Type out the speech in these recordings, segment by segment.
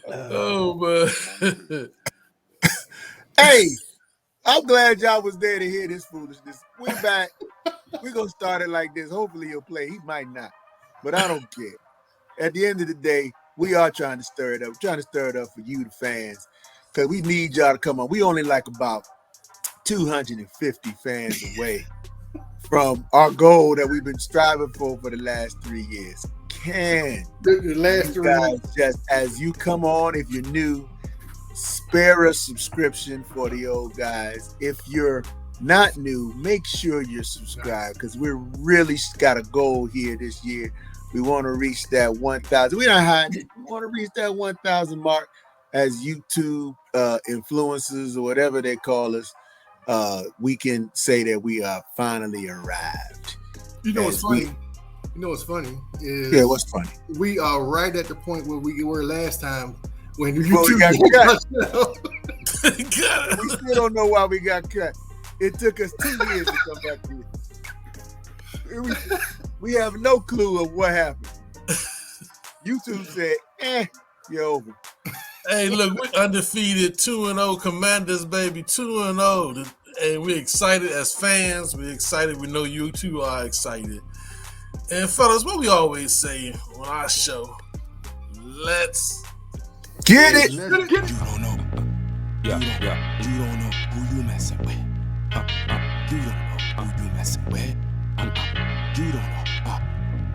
Oh, man. Hey, I'm glad y'all was there to hear this foolishness. We back. We're going to start it like this. Hopefully he'll play. He might not. But I don't care. At the end of the day, we are trying to stir it up. We're trying to stir it up for you, the fans, because we need y'all to come on. We only like about 250 fans away from our goal that we've been striving for the last 3 years. Can The last you 3 guys months. just, as you come on, if you're new, spare a subscription for the old guys. If you're not new, make sure you're subscribed because we're really got a goal here this year. We want to reach that 1,000. We're not hiding it. We want to reach that 1,000 mark as YouTube influencers or whatever they call us. We can say that we are finally arrived. You know what's As funny? we- You know what's funny is Yeah, what's funny? we are right at the point where we were last time when Before we YouTube got cut. God. We still don't know why we got cut. It took us 2 years to come back here. We have no clue of what happened. YouTube said, you're over. Hey, look, we're undefeated 2-0 Commanders, baby. 2-0. And we're excited as fans. We're excited. We know you two are excited. And fellas, what we always say on our show, let's Get it. You don't know. You don't know who you messing with. You don't know who you messing with. You don't know.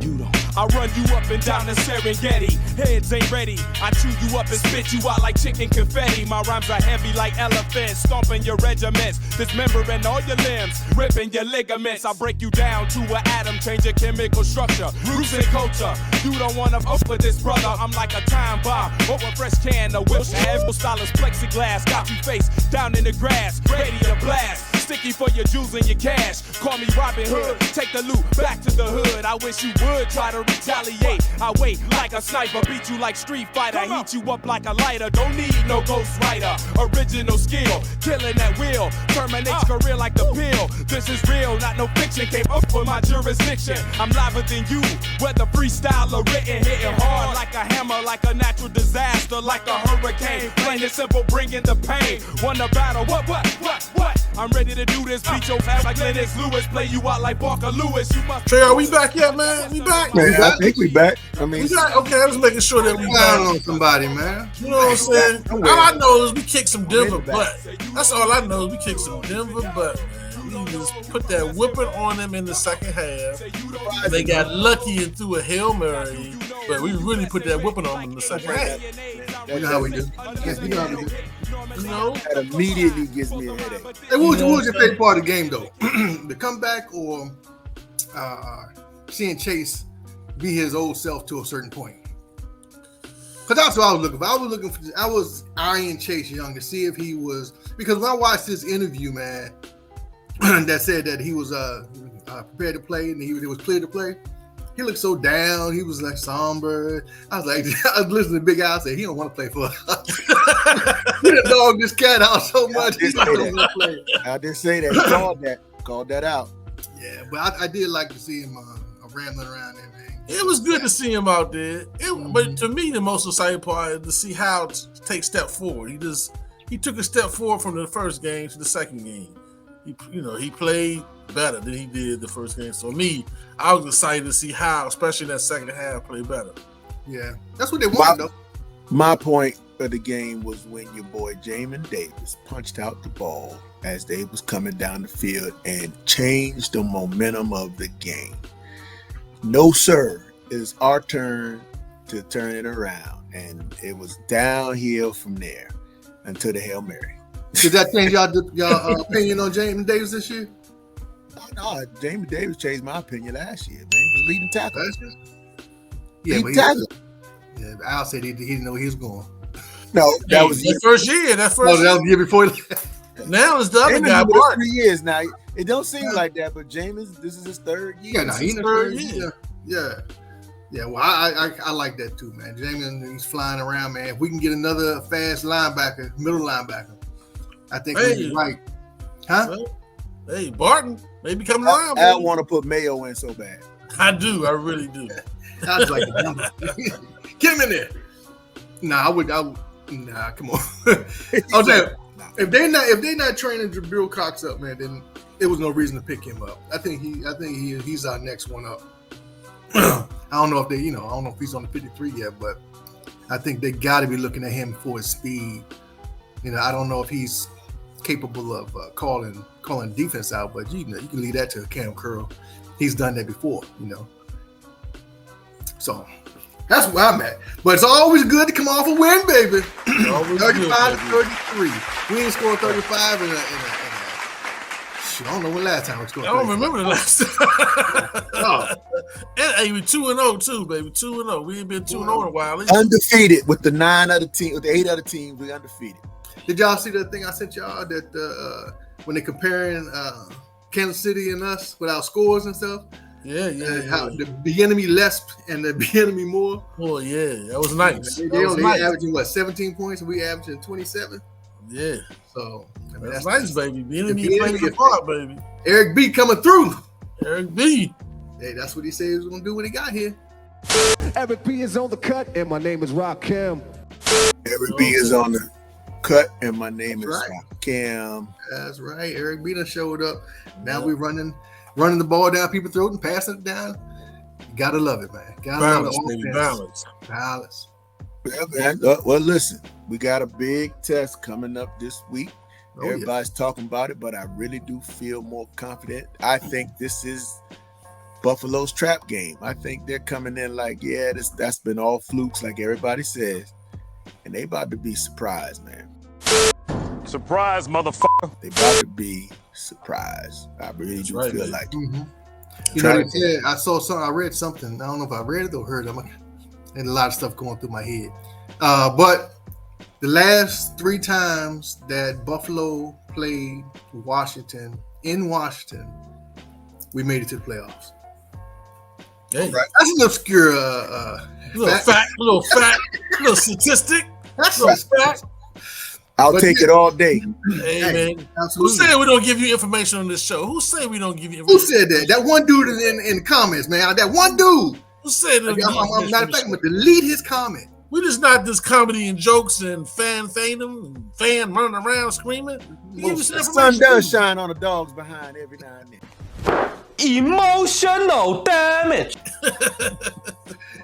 You don't. I run you up and down the Serengeti. Heads ain't ready. I chew you up and spit you out like chicken confetti. My rhymes are heavy like elephants, stomping your regiments, dismembering all your limbs, ripping your ligaments. I break you down to an atom, change your chemical structure, roots and culture. You don't wanna fuck with this brother. I'm like a time bomb, over a fresh can of Wilshire. Stylus plexiglass, got you face down in the grass, ready to blast. Sticky for your jewels and your cash. Call me Robin Hood. Take the loot back to the hood. I wish you would try to retaliate. I wait like a sniper, beat you like Street Fighter, heat you up like a lighter. Don't need no Ghost Rider. Original skill, killing at will. Terminates career like the pill. This is real, not no fiction. Came up with my jurisdiction. I'm liver than you, whether freestyle or written. Hitting hard like a hammer, like a natural disaster, like a hurricane. Plain and simple, bringing the pain. Won the battle. What? I'm ready to do this. Beat your ass like Lennox Lewis. Play you out like Parker Lewis. You must. Trey, are we back yet, man? We back? Man, I think we back. I mean, We got, okay, I was making sure that we Down back. on somebody, man. You know what I'm saying? I'm All ready. I know is we kicked some Denver ready to butt. That's all I know is we kicked some Denver butt, man. We just put that whipping on them in the second half. They got lucky and threw a Hail Mary, but we really put that whipping on them in the second half. You know how we do. Yes, you know how we do. You know? that immediately gives me a headache. Hey, what was your favorite part of the game, though? The comeback or seeing Chase be his old self to a certain point? Because that's what I was looking for. I was eyeing Chase Young to see if he was, because when I watched this interview, man, that said that he was prepared to play and he was clear to play. He looked so down. He was like somber. I was like, I was listening to Big Al say he don't want to play for us. He done dogged this cat out so much. He don't want to play. I did say that. He called that out. Yeah, but I did like to see him rambling around there, man. It was good to see him out there. But to me, the most exciting part is to see how to take step forward. He took a step forward from the first game to the second game. He played better than he did the first game. So I was excited to see how, especially that second half, play better. Yeah, that's what they want, though. My point of the game was when your boy Jamin Davis punched out the ball as they was coming down the field and changed the momentum of the game. No, sir, it's our turn to turn it around. And it was downhill from there until the Hail Mary. Did that change y'all opinion on Jamin Davis this year? No, Jamin Davis changed my opinion last year, man. He was leading tackle. Yeah, Leading but tackle. Al said he didn't know where he was going. No, that was the first year. That Oh, that was the year before. Now it's the other Jamin guy, been with us Bart. 3 years now. It don't seem like that, but Jamin, this is his third year. Yeah, no, he in the third third year. year. Yeah. Well, I like that too, man. Jamin, he's flying around, man. If we can get another fast linebacker, middle linebacker, I think we'll be right. Huh? Well, hey, Barton may be coming around. I baby. want to put Mayo in so bad. I do. I really do. I was like, get him in there. Nah, nah, come on. I'll tell you, if they not training Jabril Cox up, man, then there was no reason to pick him up. I think he's our next one up. I don't know if he's on the 53 yet, but I think they got to be looking at him for his speed. I don't know if he's capable of calling defense out, but you can leave that to Cam Curl. He's done that before, So that's where I'm at. But it's always good to come off a win, baby. 35 to 33. We ain't scored 35 in a shit, I don't know when last time we scored. I don't remember the last time. Oh. And we 2-0 too, baby. 2-0. We ain't been 2-0 in a while. Undefeated with the 8 other teams, we undefeated. Did y'all see the thing I sent y'all that when they're comparing Kansas City and us with our scores and stuff? Yeah. How the enemy less and the enemy more. Oh yeah, that was nice. They only averaging 17 points, and we averaging 27. Yeah. So that's nice, baby. The enemy plays a part, baby. Eric B coming through. Eric B. Hey, that's what he said he was gonna do when he got here. Eric B is on the cut, and my name is Rakim. Eric B is on the cut, and my name is Rakim. That's right. Eric B done showed up. Now we running the ball down people's throat and passing it down. You gotta love it, man. Balance, baby. Balance. Yeah, man. Well, listen, we got a big test coming up this week. Everybody's talking about it, but I really do feel more confident. I think this is Buffalo's trap game. I think they're coming in like, that's been all flukes, like everybody says, and they about to be surprised, man. Surprise, motherfucker. They about to be surprised. I really do feel like it. Mm-hmm. They said, I read something. I don't know if I read it or heard it. And a lot of stuff going through my head. But the last 3 times that Buffalo played Washington, in Washington, we made it to the playoffs. Hey. Right. That's an obscure little statistic. That's a fact. I'll take it all day. Hey, man. Absolutely. Who said we don't give you information on this show? Who said we don't give you Who information? said that? That one dude in the comments, man. That one dude. Who said that? Matter of fact, I'm going to delete his comment. We just not this comedy and jokes and fan running around screaming. The sun does shine on the dogs behind every now and then. Emotional damage.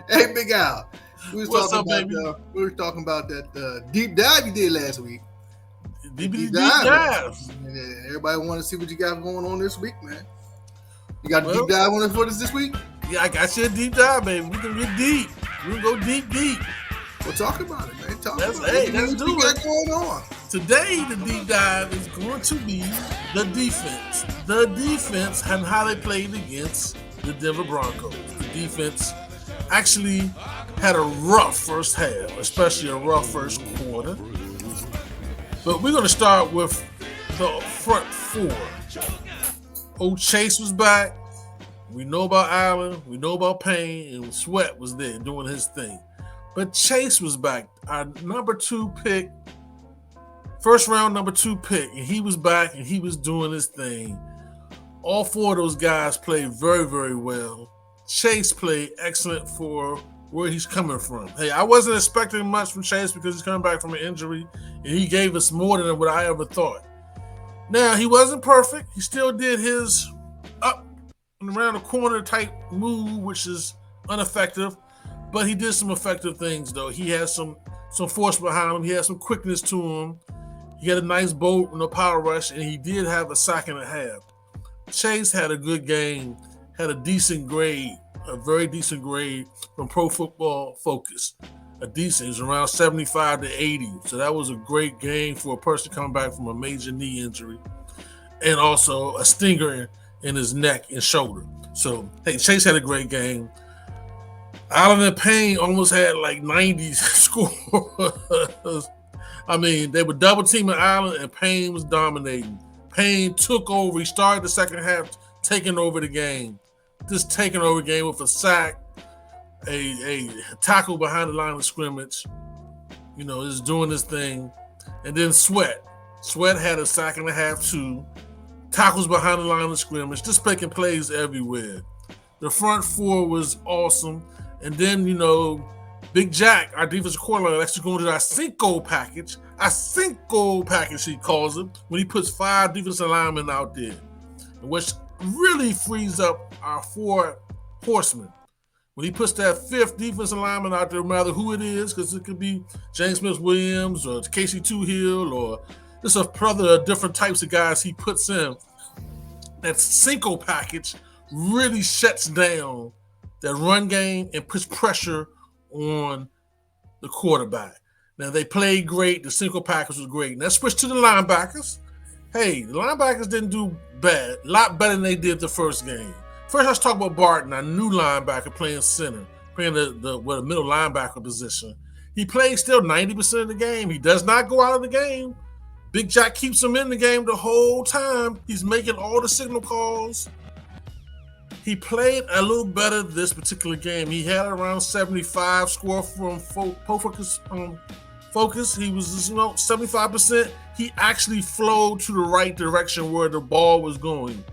Hey, Big Al. We was talking about that deep dive you did last week. Deep dive. Everybody want to see what you got going on this week, man. You got a deep dive on it for us this week? Yeah, I got you a deep dive, baby. We can get deep. We can go deep. Well, talk about it, man. Let's do what it. going on. Today, the deep dive is going to be the defense. The defense and how they played against the Denver Broncos. The defense actually had a rough first half, especially a rough first quarter. But we're going to start with the front 4. Old Chase was back. We know about Allen. We know about Payne. And Sweat was there doing his thing. But Chase was back. Our number 2 pick. First round number 2 pick. And he was back and he was doing his thing. All 4 of those guys played very, very well. Chase played excellent for where he's coming from. Hey, I wasn't expecting much from Chase because he's coming back from an injury, and he gave us more than what I ever thought. Now, he wasn't perfect. He still did his up and around the corner type move, which is ineffective, but he did some effective things, though. He had some force behind him. He had some quickness to him. He had a nice bolt and a power rush, and he did have a sack and a half. Chase had a good game, had a decent grade, a very decent grade from Pro Football Focus. A decent, it was around 75 to 80. So that was a great game for a person coming back from a major knee injury and also a stinger in his neck and shoulder. So, hey, Chase had a great game. Allen and Payne almost had like 90 scores. I mean, they were double teaming Allen and Payne was dominating. Payne took over. He started the second half taking over the game. Just taking over the game with a sack, a tackle behind the line of scrimmage, just doing this thing. And then Sweat had a sack and a half too, tackles behind the line of scrimmage, just making plays everywhere. The front 4 was awesome. And then, Big Jack, our defensive coordinator, likes to go into our Cinco package. Our Cinco package, he calls it, when he puts 5 defensive linemen out there, which really frees up our 4 horsemen. When he puts that 5th defensive lineman out there, no matter who it is, because it could be James Smith-Williams or Casey Toohill or just a plethora of different types of guys he puts in, that Cinco package really shuts down that run game and puts pressure on the quarterback. Now, they played great. The Cinco package was great. Now, switch to the linebackers. Hey, the linebackers didn't do bad. A lot better than they did the first game. First, let's talk about Barton, our new linebacker playing center, playing the middle linebacker position. He played still 90% of the game. He does not go out of the game. Big Jack keeps him in the game the whole time. He's making all the signal calls. He played a little better this particular game. He had around 75 score from Focus. He was 75%. He actually flowed to the right direction where the ball was going,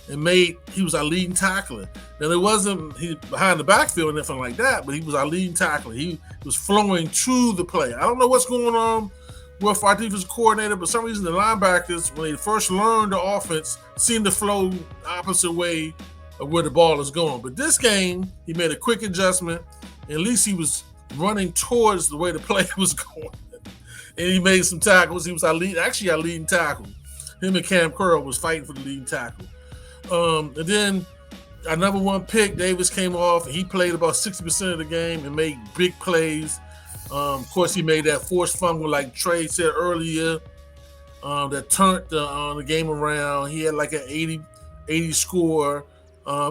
and he was our leading tackler. Now, it wasn't behind the backfield or anything like that, but he was our leading tackler. He was flowing to the play. I don't know what's going on with our defensive coordinator, but for some reason the linebackers, when they first learned the offense, seemed to flow the opposite way of where the ball is going. But this game, he made a quick adjustment. At least he was running towards the way the play was going. And he made some tackles. He was our leading tackle. Him and Cam Curl was fighting for the leading tackle. And then our number 1 pick, Davis, came off, and he played about 60% of the game and made big plays. Of course, he made that forced fumble, like Trey said earlier, that turned the game around. He had like an 80 score.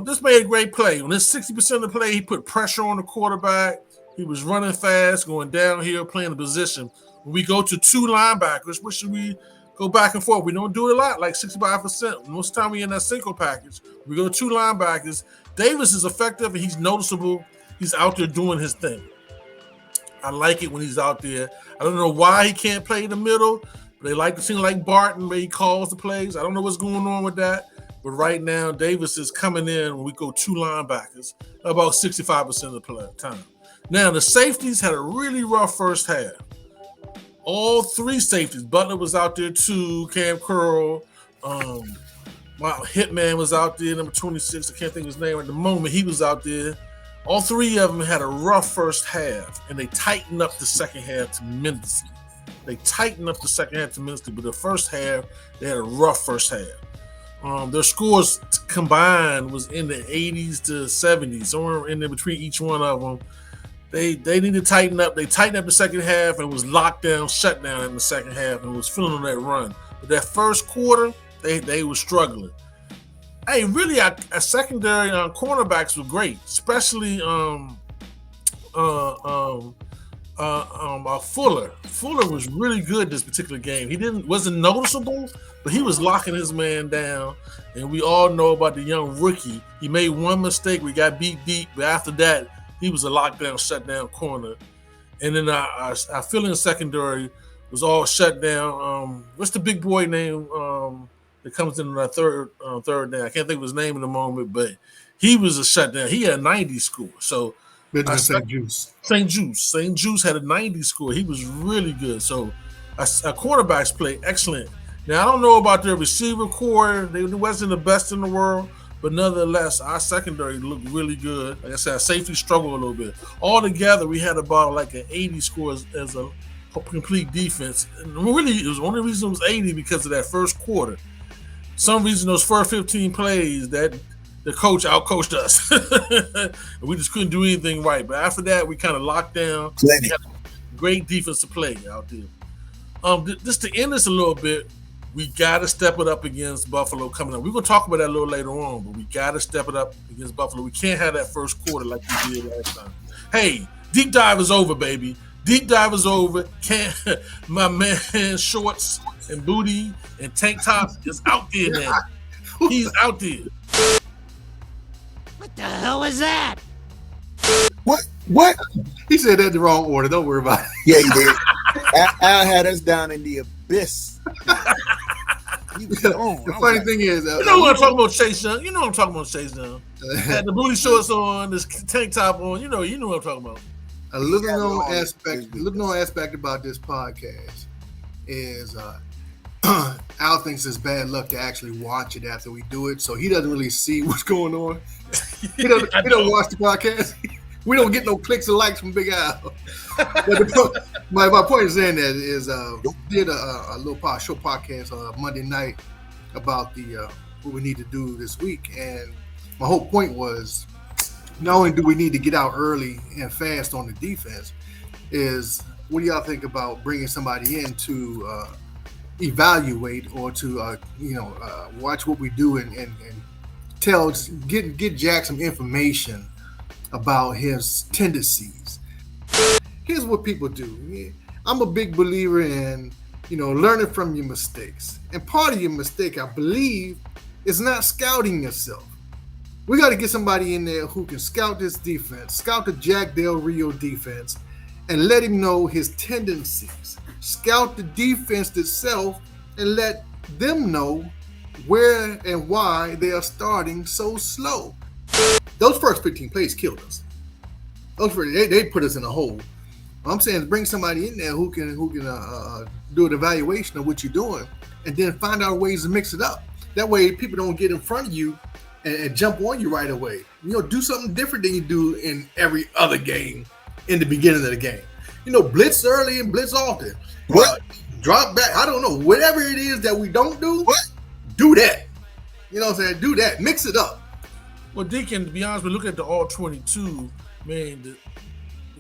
Just made a great play. On this 60% of the play, he put pressure on the quarterback. He was running fast, going downhill, playing the position. When we go to 2 linebackers, which should we go back and forth? We don't do it a lot, like 65%. Most of the time we in that single package. We go to 2 linebackers. Davis is effective and he's noticeable. He's out there doing his thing. I like it when he's out there. I don't know why he can't play in the middle. They like to seem like Barton where he calls the plays. I don't know what's going on with that. But right now, Davis is coming in when we go 2 linebackers about 65% of the time. Now, the safeties had a really rough first half. All 3 safeties. Butler was out there too. Cam Curl. My hitman was out there, number 26. I can't think of his name at the moment. He was out there. All 3 of them had a rough first half, and they tightened up the second half tremendously. But the first half, they had a rough first half. Their scores combined was in the 80s to 70s, somewhere in there between each one of them. They need to tighten up. They tightened up the second half and was locked down, shut down in the second half, and was feeling on that run. But that first quarter, they were struggling. Hey, really, our secondary cornerbacks were great, especially Fuller. Fuller was really good this particular game. He wasn't noticeable, but he was locking his man down. And we all know about the young rookie. He made one mistake. We got beat deep, but after that, he was a lockdown, shutdown corner. And then our filling secondary was all shut down. What's the big boy name that comes in our third down? I can't think of his name in the moment, but he was a shutdown. He had a 90 score. So St. Juice had a 90 score. He was really good. So our quarterbacks played excellent. Now, I don't know about their receiver core. They wasn't the best in the world. But nonetheless, our secondary looked really good. Like I said, our safety struggled a little bit. Altogether, we had about like an 80 score as a complete defense. And really, it was the only reason it was 80 because of that first quarter. Some reason those first 15 plays that the coach outcoached us. And we just couldn't do anything right. But after that, we kind of locked down. We had great defensive play out there. Just to end this a little bit, we got to step it up against Buffalo coming up. We're going to talk about that a little later on, but we got to step it up against Buffalo. We can't have that first quarter like we did last time. Hey, deep dive is over, baby. Deep dive is over. My man Shorts and Booty and Tank Top is out there now. He's out there. What the hell was that? What? He said that in the wrong order. Don't worry about it. Yeah, he did. Al had us down in the abyss. The funny thing is, you know what I'm talking about, Chase Young. You know what I'm talking about, Chase Young. Had the booty shorts on, this tank top on. You know what I'm talking about. A little known aspect about this podcast is Al thinks it's bad luck to actually watch it after we do it, so he doesn't really see what's going on. He don't watch the podcast. We don't get no clicks and likes from Big Al. But my point is saying that is did a little short podcast on Monday night about the what we need to do this week, and my whole point was not only do we need to get out early and fast on the defense, is what do y'all think about bringing somebody in to evaluate or to watch what we do and get Jack some information about his tendencies. Here's what people do. I'm a big believer in learning from your mistakes, and part of your mistake, I believe, is not scouting yourself. We got to get somebody in there who can scout this defense, scout the Jack Del Rio defense, and let him know his tendencies. Scout the defense itself and let them know where and why they are starting so slow. Those first 15 plays killed us. They put us in a hole. What I'm saying is bring somebody in there who can do an evaluation of what you're doing, and then find out ways to mix it up. That way, people don't get in front of you and jump on you right away. Do something different than you do in every other game in the beginning of the game. Blitz early and blitz often. Drop back. I don't know. Whatever it is that we don't do, do that. You know what I'm saying? Do that. Mix it up. Well, Deacon, to be honest, we look at the all-22, man,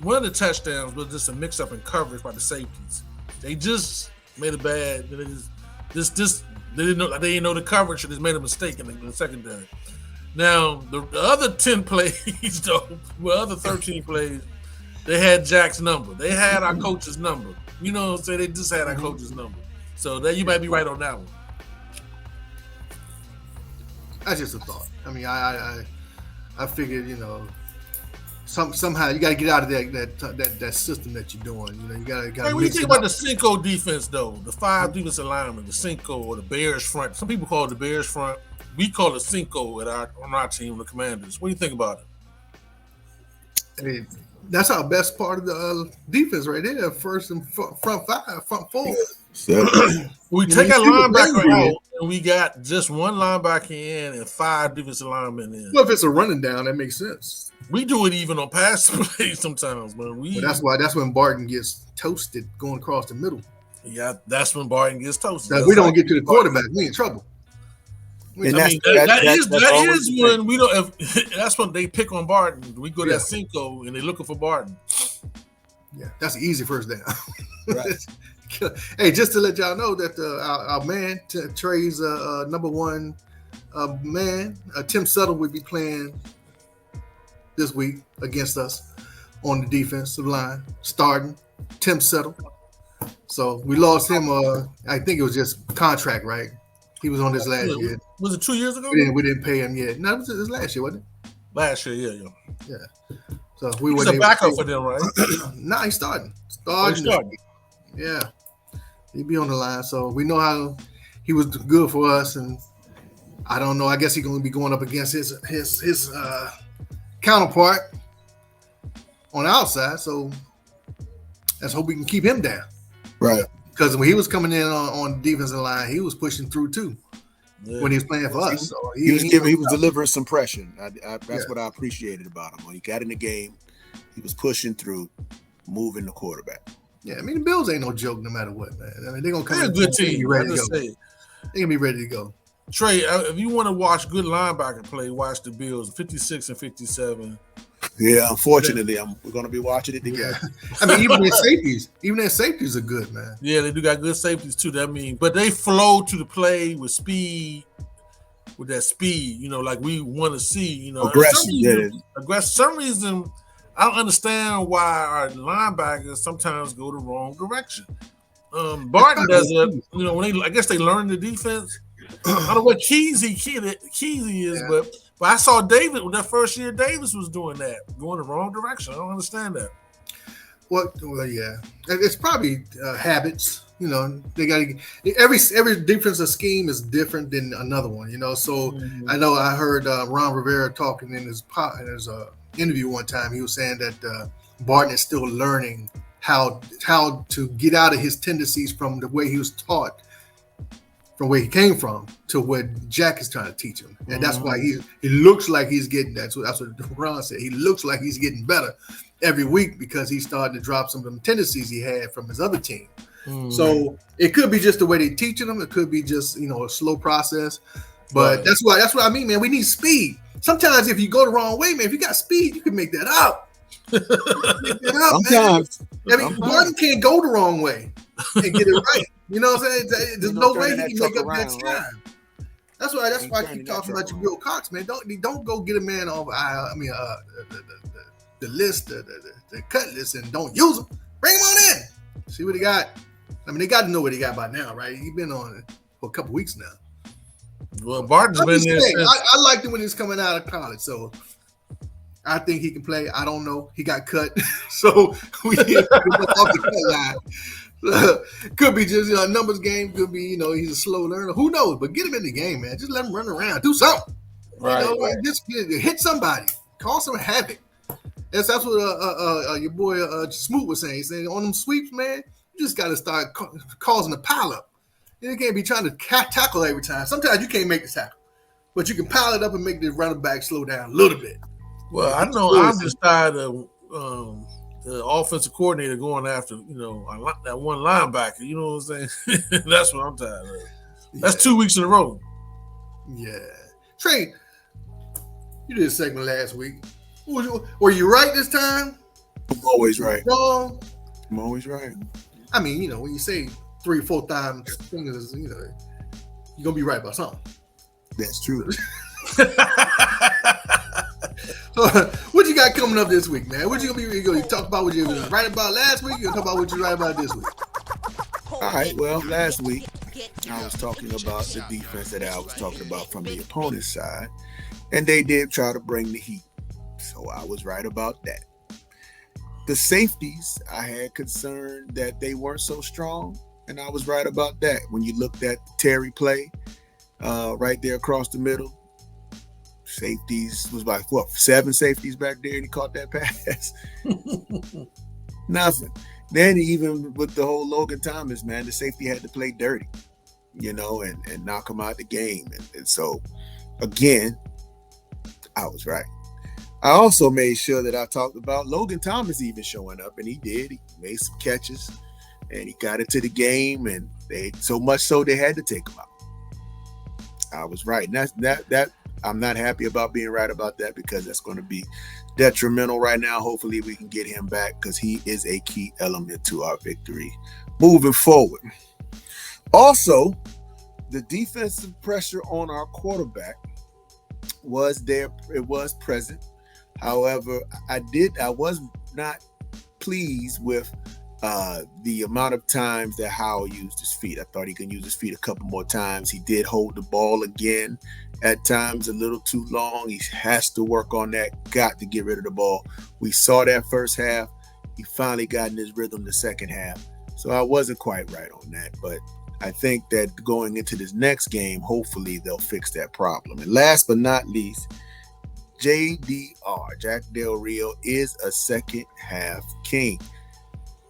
one of the touchdowns was just a mix-up in coverage by the safeties. They just made a bad. They didn't know the coverage, and just made a mistake in the secondary. Now the other 10 plays, though, other 13 plays, they had Jack's number. They had our coach's number. You know what I'm saying? They just had our coach's number. So that you might be right on that one. That's just a thought. I mean, I figured, somehow you got to get out of that system that you're doing. You got to. Hey, what do you think about the Cinco defense, though? The 5 defensive linemen, the Cinco or the Bears front. Some people call it the Bears front. We call it Cinco on our team, the Commanders. What do you think about it? I mean, that's our best part of the defense right there. First and front 5, front 4. We take our linebacker out, and we got just one linebacker in and 5 defensive linemen in. Well, if it's a running down, that makes sense. We do it even on pass plays sometimes, man. That's when Barton gets toasted going across the middle. Yeah, that's when Barton gets toasted. We don't get to the quarterback, we in trouble. That is when we don't. That's when they pick on Barton. We go to Cinco and they're looking for Barton. Yeah, that's an easy first down. Right. Hey, just to let y'all know that our man Trey's number one man, Tim Settle, will be playing this week against us on the defensive line, starting Tim Settle. So we lost him. I think it was just contract, right? He was on this last year. Was it 2 years ago? We didn't pay him yet. No, it was last year, wasn't it? Last year, yeah. So we were a backup for them, right? Nah, he's starting. Yeah, he'd be on the line. So we know how he was good for us, and I don't know. I guess he's going to be going up against his counterpart on the outside. So let's hope we can keep him down. Right. Because when he was coming in on the defensive line, he was pushing through too. Yeah. When he was playing for us. So he was delivering some pressure. That's what I appreciated about him. When he got in the game, he was pushing through, moving the quarterback. Yeah, I mean, the Bills ain't no joke no matter what, man. I mean, they're going to come in. They're a good team. They're going to be ready to go. Trey, if you want to watch good linebacker play, watch the Bills, 56 and 57. Yeah, unfortunately, we're going to be watching it together. Yeah. I mean, even their safeties are good, man. Yeah, they do got good safeties too. But they flow to the play with speed, with that speed, like we want to see, aggressive. Some reason, I don't understand why our linebackers sometimes go the wrong direction. Barton does it, when I guess they learn the defense. I don't know what Keezy is, but I saw David when that first year Davis was doing that, going the wrong direction. I don't understand that. Well, yeah, it's probably habits. They got every defensive scheme is different than another one. So I heard Ron Rivera talking in his interview one time. He was saying that Barton is still learning how to get out of his tendencies from the way he was taught, from where he came from, to what Jack is trying to teach him. And that's why he looks like he's getting that. So that's what Ron said. He looks like he's getting better every week because he's starting to drop some of the tendencies he had from his other team. So it could be just the way they teaching him. It could be just, a slow process. But that's what I mean, man. We need speed. Sometimes if you go the wrong way, man, if you got speed, you can make that up. Sometimes. I mean, Barton can't go the wrong way and get it right. You know what I'm saying? There's no way he can make up that time. That's why I keep talking about your Will Cox, man. Don't go get a man off the list, the cut list, and don't use him. Bring him on in. See what he got. I mean, they got to know what he got by now, right? He's been on it for a couple weeks now. Well, Barton's been there. I liked him when he was coming out of college, so I think he can play. I don't know. He got cut, so we off the cut line. Could be just a numbers game. Could be he's a slow learner. Who knows? But get him in the game, man. Just let him run around. Do something. Right. Just hit somebody. Cause some havoc. That's what your boy Smoot was saying. He's saying on them sweeps, man, you just got to start causing a pile up. You can't be trying to tackle every time. Sometimes you can't make the tackle, but you can pile it up and make the running back slow down a little bit. Well, I know I'm just tired of the offensive coordinator going after that one linebacker. You know what I'm saying? That's what I'm tired of. That's 2 weeks in a row. Yeah, Trey, you did a segment last week. Were you right this time? I'm always right. Wrong? I'm always right. I mean, when you say 3 or 4 times, you're gonna be right about something. That's true. What you got coming up this week, man? What you gonna talk about? What you were right about last week? You gonna talk about what you right about this week? All right. Well, last week I was talking about the defense that I was talking about from the opponent's side, and they did try to bring the heat. So I was right about that. The safeties, I had concern that they weren't so strong, and I was right about that. When you looked at the Terry play right there across the middle, safeties was like, 7 safeties back there, and he caught that pass. Nothing. Then even with the whole Logan Thomas, man, the safety had to play dirty, and knock him out the game. And so, again, I was right. I also made sure that I talked about Logan Thomas even showing up, and he did. He made some catches, and he got into the game, and they so much so they had to take him out. I was right. And that I'm not happy about being right about that because that's going to be detrimental right now. Hopefully we can get him back because he is a key element to our victory moving forward. Also, the defensive pressure on our quarterback was there. It was present. However, I was not pleased with the amount of times that Howell used his feet. I thought he could use his feet a couple more times. He did hold the ball again at times a little too long. He has to work on that. Got to get rid of the ball. We saw that first half. He finally got in his rhythm the second half. So I wasn't quite right on that. But I think that going into this next game, hopefully they'll fix that problem. And last but not least, JDR, Jack Del Rio, is a second half king.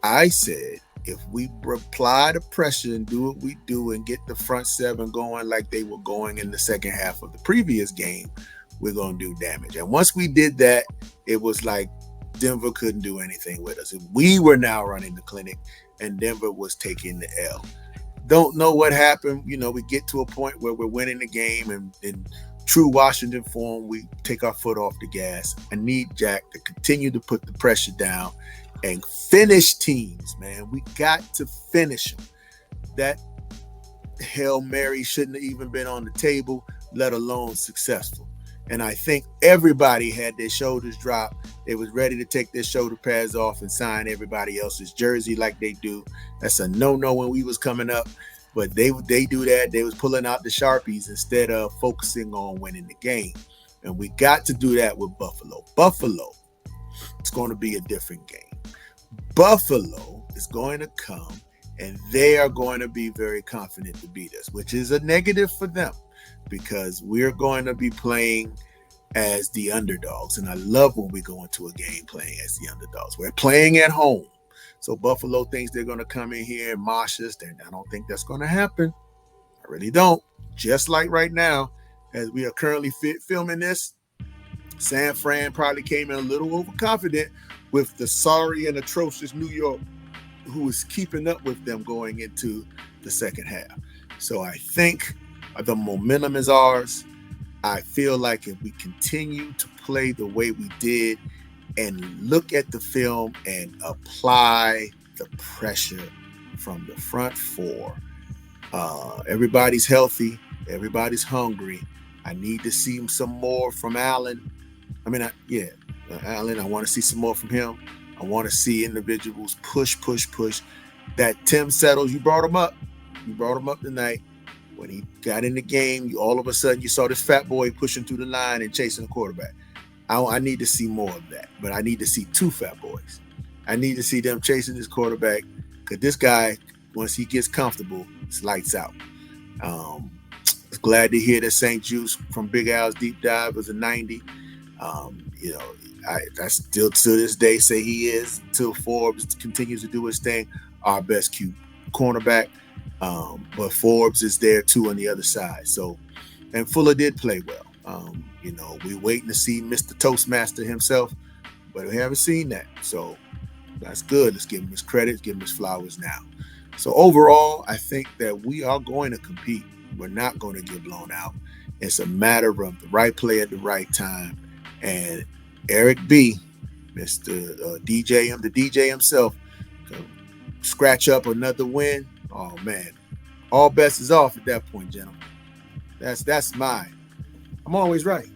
I said, if we apply the pressure and do what we do and get the front 7 going like they were going in the second half of the previous game, we're going to do damage. And once we did that, it was like Denver couldn't do anything with us. We were now running the clinic and Denver was taking the L. Don't know what happened. We get to a point where we're winning the game and in true Washington form, we take our foot off the gas. I need Jack to continue to put the pressure down and finish teams, man. We got to finish them. That Hail Mary shouldn't have even been on the table, let alone successful. And I think everybody had their shoulders dropped. They was ready to take their shoulder pads off and sign everybody else's jersey like they do. That's a no-no when we was coming up. But they do that. They was pulling out the Sharpies instead of focusing on winning the game. And we got to do that with Buffalo. Buffalo, it's going to be a different game. Buffalo is going to come and they are going to be very confident to beat us, which is a negative for them because we're going to be playing as the underdogs. And I love when we go into a game playing as the underdogs. We're playing at home. So Buffalo thinks they're going to come in here and mosh us. I don't think that's going to happen. I really don't. Just like right now, as we are currently filming this, San Fran probably came in a little overconfident with the sorry and atrocious New York, who is keeping up with them going into the second half. So I think the momentum is ours. I feel like if we continue to play the way we did and look at the film and apply the pressure from the front four, everybody's healthy, everybody's hungry. I need to see some more from Allen. Allen, I want to see some more from him. I want to see individuals push. That Tim Settles, you brought him up. You brought him up tonight. When he got in the game, all of a sudden you saw this fat boy pushing through the line and chasing the quarterback. I need to see more of that, but I need to see two fat boys. I need to see them chasing this quarterback, because this guy, once he gets comfortable, it's lights out. Glad to hear that St. Juice from Big Al's Deep Dive was a 90. I still to this day say he is, until Forbes continues to do his thing, our best cornerback. But Forbes is there too on the other side. So, and Fuller did play well. We're waiting to see Mr. Toastmaster himself, but we haven't seen that. So that's good. Let's give him his credit, give him his flowers now. So overall, I think that we are going to compete. We're not going to get blown out. It's a matter of the right play at the right time. And Eric B, Mr. DJ, the DJ himself, scratch up another win. Oh man, all bets is off at that point, gentlemen. That's mine. I'm always right.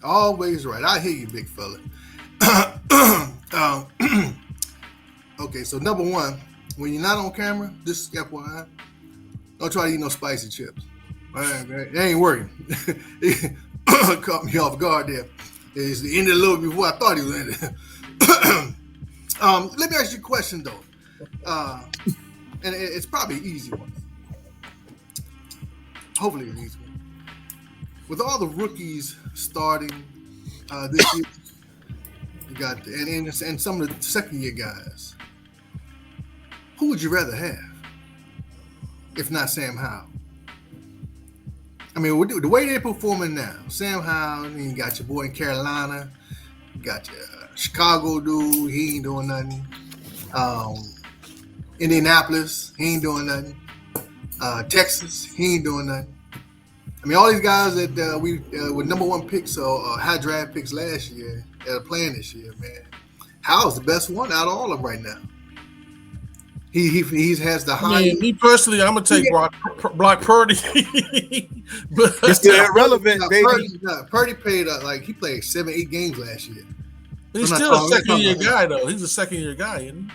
Always right. I hear you, big fella. Okay, so number one, when you're not on camera, this is FYI, don't try to eat no spicy chips. All right, it ain't working. It caught me off guard there. It's the end of the little before I thought he was ended. Let me ask you a question though. And it's probably an easy one. Hopefully an easy one. With all the rookies starting this year, you got and some of the second-year guys, who would you rather have, if not Sam Howell? I mean, the way they're performing now, Sam Howell, and you got your boy in Carolina, you got your Chicago dude, he ain't doing nothing. Indianapolis, he ain't doing nothing. Texas, he ain't doing nothing. I mean, all these guys that we were number one picks or high draft picks last year that are playing this year, man. Howell's the best one out of all of them right now. He has the highest. Me personally, I'm gonna take Brock Purdy. But it's still irrelevant, baby. Purdy played he played 7-8 games last year. He's still a second-year guy, though. He's a second-year guy, isn't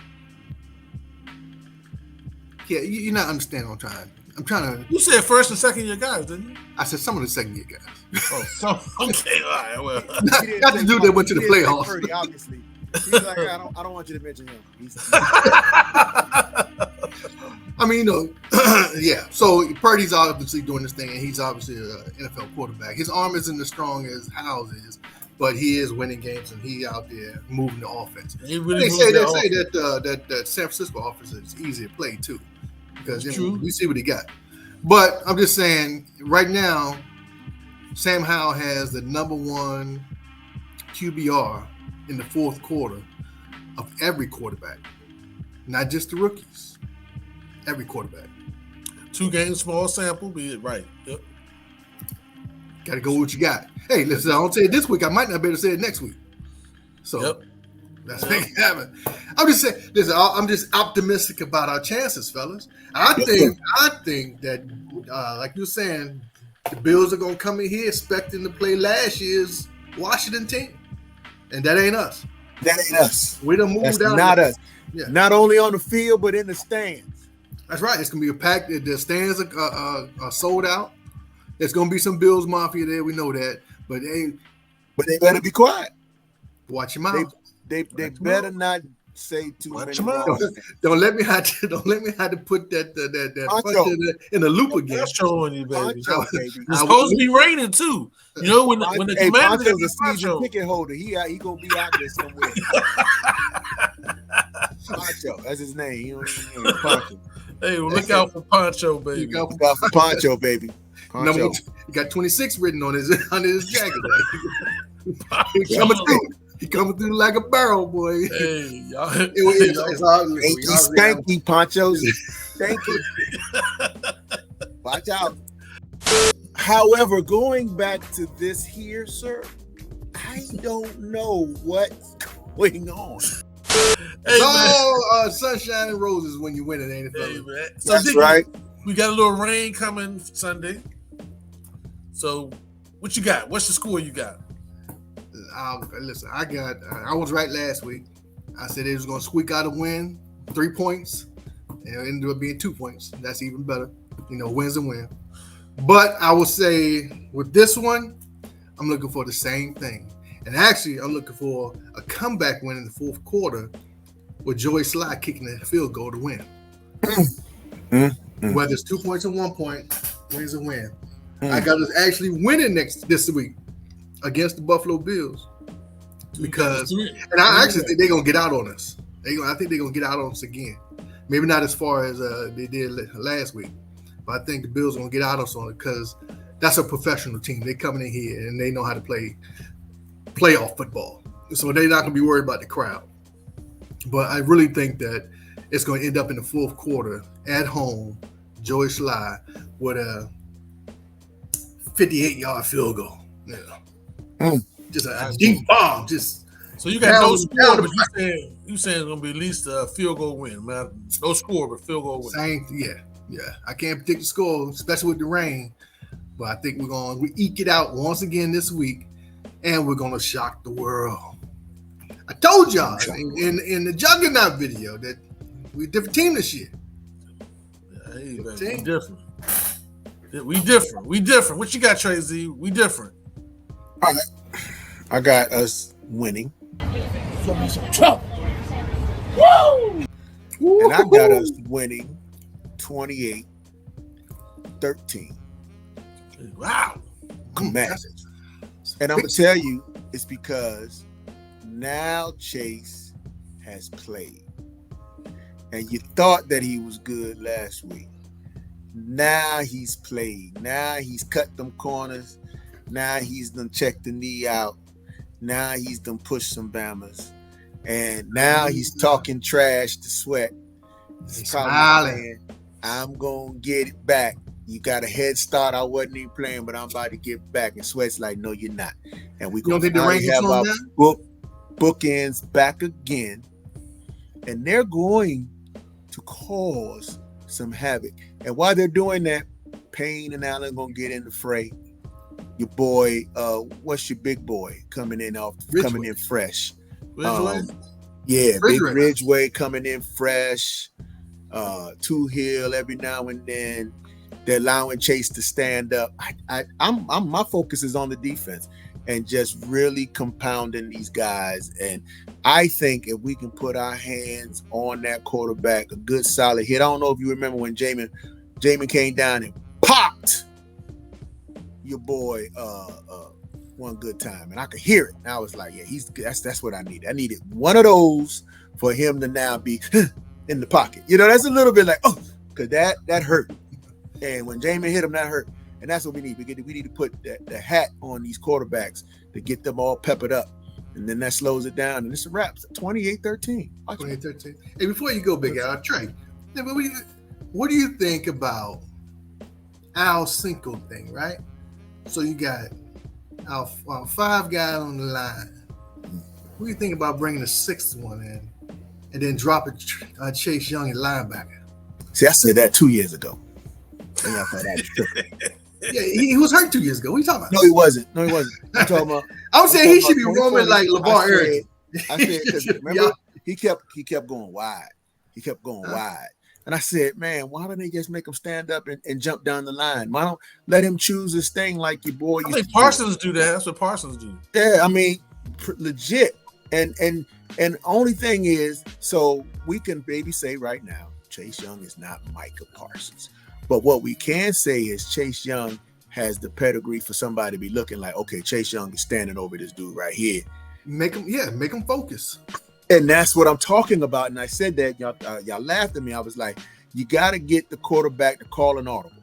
he? Yeah, you're not understanding what I'm trying to. You said first and second-year guys, didn't you? I said some of the second-year guys. Okay, all right. Well, not the dude that went to the playoffs. Purdy, obviously. He's like, I don't want you to mention him. I mean, yeah. So Purdy's obviously doing this thing, and he's obviously an NFL quarterback. His arm isn't as strong as Howell's is, but he is winning games, and he out there moving the offense. They say that San Francisco offense is easy to play too, because we see what he got. But I'm just saying, right now, Sam Howell has the number one QBR in the fourth quarter of every quarterback, not just the rookies. Every quarterback. 2 games, small sample, be it right. Yep. Got to go with what you got. Hey, listen, I don't say it this week. I might not be able to say it next week. So that's what happened. I'm just saying, listen, I'm just optimistic about our chances, fellas. I think that, like you were saying, the Bills are going to come in here expecting to play last year's Washington team. And that ain't us. That ain't us. We done moved down. Not us. Yeah. Not only on the field, but in the stands. That's right. It's gonna be a packed. The stands are sold out. There's gonna be some Bills Mafia there. We know that. But they better be quiet. Watch your mouth. They better not say too Watch many him out. wrong. Don't let me have to put that Poncho. in the loop again. That's showing you, baby. Poncho, baby. It's supposed to be raining too. You know when the Hey, Commanders got Poncho's a that season Poncho. ticket holder. He gonna be out there somewhere. Poncho, that's his name. You know, Poncho. Hey, well, look out for Poncho, baby. Look out for Poncho, baby. Poncho. He got 26 written on his jacket. He coming through like a barrel, boy. Hey, y'all. It's hard. Ain't he stanky, Ponchos? Stanky. Watch out. However, going back to this here, sir, I don't know what's going on. Hey, sunshine and roses when you win it, ain't it, Hey, fella? man. So That's right. We got a little rain coming Sunday. So, what you got? What's the score you got? Listen, I was right last week. I said it was going to squeak out a win, 3 points, and it ended up being 2 points. That's even better. Win's a win. But I will say with this one, I'm looking for the same thing. And actually, I'm looking for a comeback win in the fourth quarter with Joey Sly kicking a field goal to win. Whether it's 2 points or 1 point, win's a win. I got us actually winning this week against the Buffalo Bills because, and I actually think they're gonna get out on us. I think they're gonna get out on us again. Maybe not as far as they did last week, but I think the Bills are gonna get out on us on it because that's a professional team. They coming in here and they know how to play playoff football, so they're not gonna be worried about the crowd. But I really think that it's gonna end up in the fourth quarter at home. Joey Sly with a 58-yard field goal. Just a deep bomb. So you got no score, but you saying it's gonna be at least a field goal win, man. No score, but field goal win. Yeah. I can't predict the score, especially with the rain. But I think we eke it out once again this week, and we're gonna shock the world. I told y'all in the Juggernaut video that we're a different team this year. Yeah, hey, baby, we different. We different. What you got, Trey Z? We different. All right. I got us winning. Some trouble. Woo! And I got us winning 28-13. Wow. Commanders. And I'm going to tell you, it's because now Chase has played. And you thought that he was good last week. Now he's played. Now he's cut them corners. Now he's done checked the knee out. Now he's done pushed some bammers. And now he's talking trash to Sweat. He's probably saying, I'm going to get it back. You got a head start. I wasn't even playing, but I'm about to get back. And Sweat's like, no, you're not. And we're going to have our bookends back again. And they're going to cause some havoc. And while they're doing that, Payne and Allen going to get in the fray. Your boy, what's your big boy coming in fresh? Ridgeway? Big Ridgeway coming in fresh. Two Hill every now and then. They're allowing Chase to stand up. I'm my focus is on the defense and just really compounding these guys. And I think if we can put our hands on that quarterback, a good solid hit. I don't know if you remember when Jamin came down and popped your boy one good time, and I could hear it. And I was like, yeah, that's what I needed. I needed one of those for him to now be in the pocket. That's a little bit like, because that hurt. And when Jamin hit him, that hurt. And that's what we need. We need to put the hat on these quarterbacks to get them all peppered up. And then that slows it down. And it's a wrap. 28-13. 28-13. Hey, before you go, Big Al, Trey, what do you think about Al Cinco thing, right? So you got our five guys on the line. What do you think about bringing a sixth one in and then dropping Chase Young at linebacker? See, I said that 2 years ago. Yeah, he was hurt 2 years ago. What are you talking about? No, he wasn't. I'm talking about. I'm saying he should be roaming like LeVar Arrington. I said, because remember, he kept going wide. He kept going wide. And I said, man, why don't they just make him stand up and jump down the line? Why don't let him choose his thing like your boy? I think Parsons do that. That's what Parsons do. Yeah, I mean, legit. And only thing is, so we can maybe say right now, Chase Young is not Micah Parsons. But what we can say is Chase Young has the pedigree for somebody to be looking like, okay, Chase Young is standing over this dude right here. Make him focus. And that's what I'm talking about. And I said that, y'all laughed at me. I was like, you got to get the quarterback to call an audible.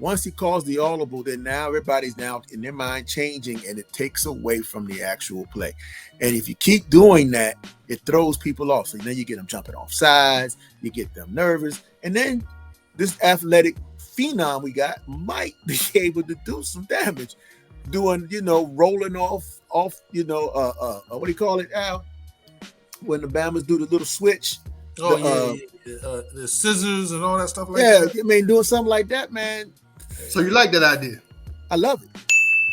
Once he calls the audible, then now everybody's now in their mind changing, and it takes away from the actual play. And if you keep doing that, it throws people off. So then you get them jumping off sides, you get them nervous, and then this athletic phenom we got might be able to do some damage, doing, rolling off, what do you call it, Al? When the Bammers do the little switch. The scissors and all that stuff like that. Yeah, I mean, doing something like that, man. So you like that idea? I love it.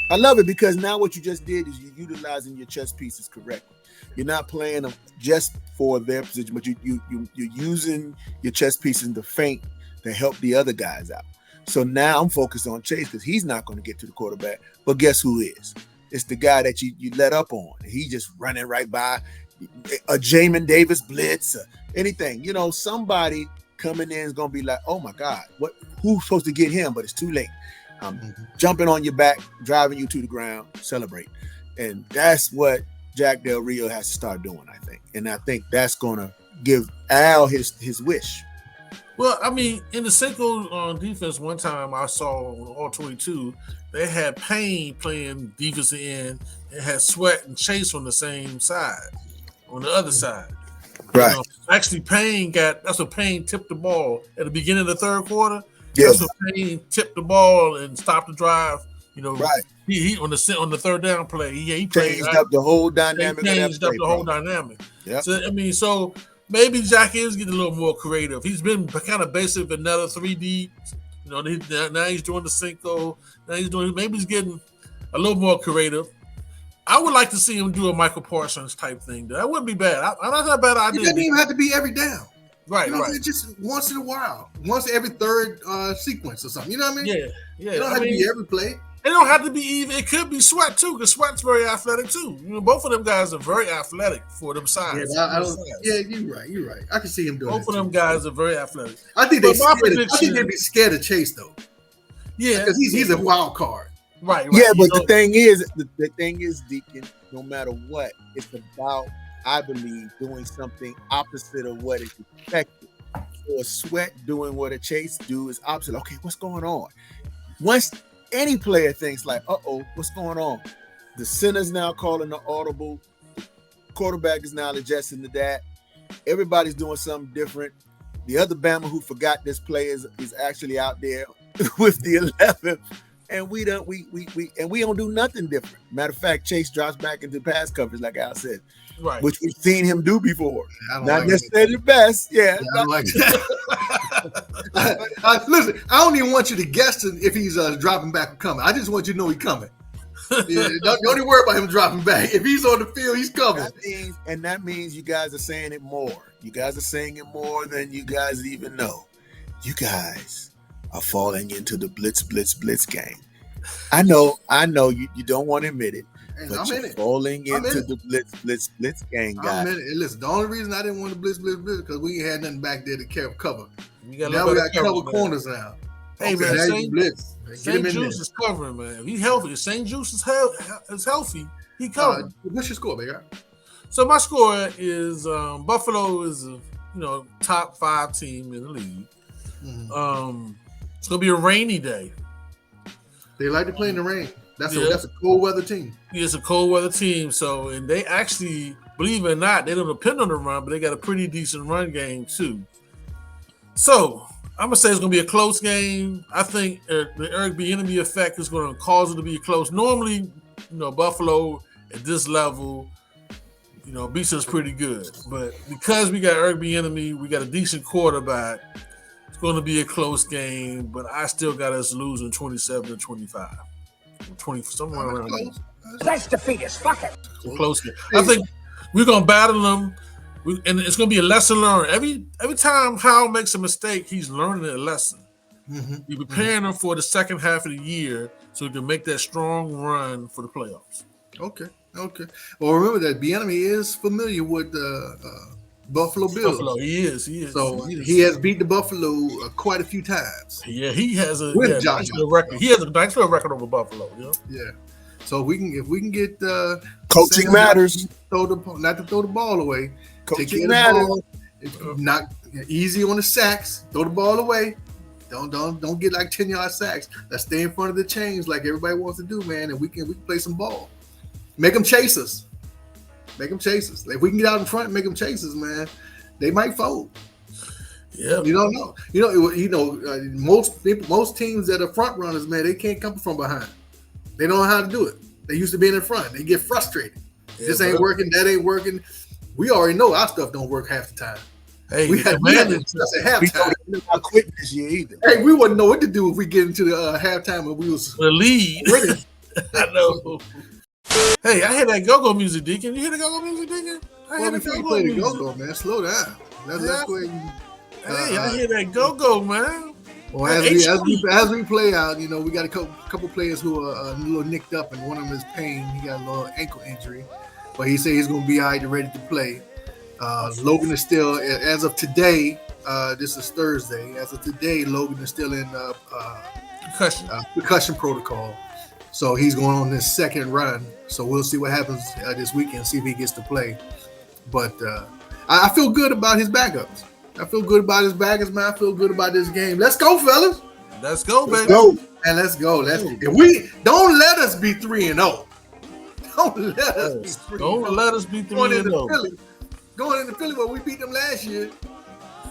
I love it because now what you just did is you're utilizing your chess pieces correctly. You're not playing them just for their position, but you're using your chess pieces to feint to help the other guys out. So now I'm focused on Chase because he's not going to get to the quarterback. But guess who is? It's the guy that you let up on. He just running right by a Jamin Davis blitz, or anything. Somebody coming in is going to be like, oh my God, who's supposed to get him? But it's too late. Jumping on your back, driving you to the ground, celebrate. And that's what Jack Del Rio has to start doing, I think. And I think that's going to give Al his wish. Well, I mean, in the Cinco defense, one time I saw on all 22, they had Payne playing defensive end and had Sweat and Chase on the same side, on the other side. Right. Actually, that's what Payne tipped the ball at the beginning of the third quarter. Yes. That's what Payne tipped the ball and stopped the drive. Right. He on the third down play. He played, changed up the whole dynamic. Changed up the whole dynamic. Yeah. So maybe Jack is getting a little more creative. He's been kind of basic vanilla 3D. Now he's doing the Cinco. Maybe he's getting a little more creative. I would like to see him do a Michael Parsons type thing. That wouldn't be bad. I'm not that bad idea. It doesn't even have to be every down. Right, right. Just once in a while, once every third sequence or something. You know what I mean? Yeah. It don't have to be every play. It don't have to be even. It could be Sweat too, because Sweat's very athletic too. Both of them guys are very athletic for them size. Yeah, you're right. I can see him doing both of them guys are very athletic. I think they'd be scared of Chase though. Yeah, because he's a wild card. Right. Yeah, but the thing is, Deacon, no matter what, it's about, I believe, doing something opposite of what is expected. So a Sweat doing what a Chase do is opposite. Okay, what's going on? Once any player thinks like, what's going on? The center's now calling the audible. The quarterback is now adjusting to that. Everybody's doing something different. The other Bama who forgot this play is actually out there with the 11. And we don't do nothing different. Matter of fact, Chase drops back into pass coverage, like Al said, right? Which we've seen him do before. Not necessarily the best, I don't like that. Listen, I don't even want you to guess if he's dropping back or coming. I just want you to know he's coming. Don't even worry about him dropping back. If he's on the field, he's coming. That means you guys are saying it more. You guys are saying it more than you guys even know. You guys are falling into the blitz game. I know you don't want to admit it, but I'm you're falling into the blitz game, guys. Listen, the only reason I didn't want to blitz because we ain't had nothing back there to cover. Now we got cover corners now. Hey, man, St. Juice is covering, man. If he's healthy, if St. Juice is healthy, he covering. What's your score, baby? So my score is Buffalo is a top 5 team in the league. Mm-hmm. It's gonna be a rainy day. They like to play in the rain. That's a cold weather team. Yeah, it's a cold weather team. So, and they actually, believe it or not, they don't depend on the run, but they got a pretty decent run game too. So I'm gonna say it's gonna be a close game. I think the Eric Bieniemy effect is gonna cause it to be close. Normally, Buffalo at this level, beats us pretty good. But because we got Eric Bieniemy, we got a decent quarterback. It's going to be a close game, but I still got us losing 27-25. 20, somewhere around there. Let's defeat us. Fuck it. Close game. I think we're going to battle them, and it's going to be a lesson learned. Every time Howell makes a mistake, he's learning a lesson. Mm-hmm. You're preparing him for the second half of the year so he can make that strong run for the playoffs. Okay. Okay. Well, remember that Bieniemy is familiar with the Buffalo Bills. Buffalo, he is. So he has beat the Buffalo quite a few times. Yeah, he has a With Josh nice little record. He has a nice little record over Buffalo. You know? Yeah. So if we can get Coaching matters. Not to throw the ball away. Coaching matters. Not easy on the sacks. Throw the ball away. Don't get like 10-yard sacks. Let's stay in front of the chains like everybody wants to do, man. And we can play some ball. Make them chase us. If we can get out in front and make them chase us, man, they might fold. Yeah, you don't know. Most teams that are front runners, man, they can't come from behind. They don't know how to do it. They used to be in front. They get frustrated. This ain't working. That ain't working. We already know our stuff don't work half the time. Hey, we had this at halftime. Not quitting this year either. Hey, we wouldn't know what to do if we get into the halftime and we was the lead. winning. I know. Hey, I hear that go-go music, Deacon. You hear the go-go music, Deacon? Before you play the go-go, man, slow down. Let's go ahead and, hey, I hear that go-go, man. Well, as we play out, you know, we got a couple players who are a little nicked up, and one of them is Payne. He got a little ankle injury, but he said he's going to be all right and ready to play. Logan is still, as of today, this is Thursday. As of today, Logan is still in concussion protocol. So he's going on this second run. So we'll see what happens this weekend, see if he gets to play. But I feel good about his backups. I feel good about his backups, man. I feel good about this game. Let's go, fellas. Let's go, baby. Let's go. If we don't let us be 3-0. Don't let us be 3-0. Don't let us be 3-0. Going into Philly where we beat them last year.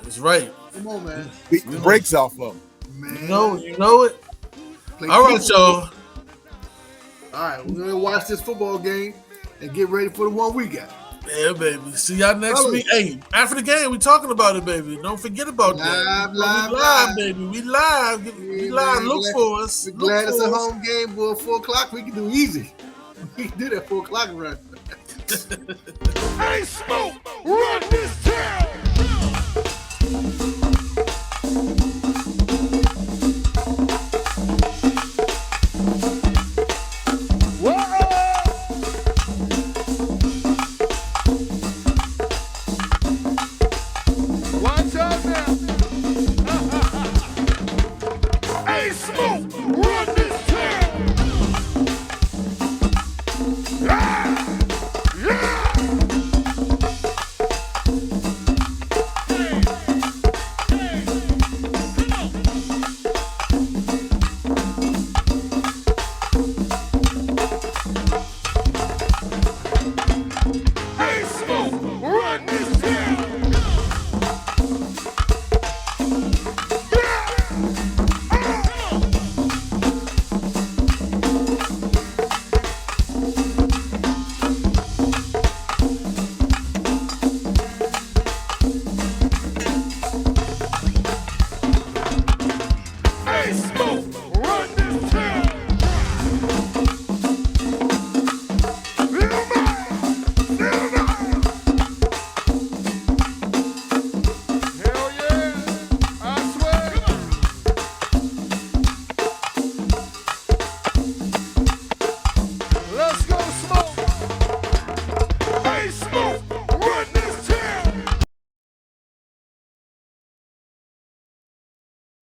That's right. Come on, man. Beat the brakes off of them. Man. You know it. All right, y'all. All right, we're gonna watch this football game and get ready for the one we got. Yeah, baby. See y'all next week. Hey, after the game, we talking about it, baby. Don't forget about that. We live, baby. We live. We live. Look for us. We're glad it's a home game, boy. 4:00. We can do easy. We can do that 4:00 run. Hey, Smoke, run this town. Watch out now. Hey, Smoke,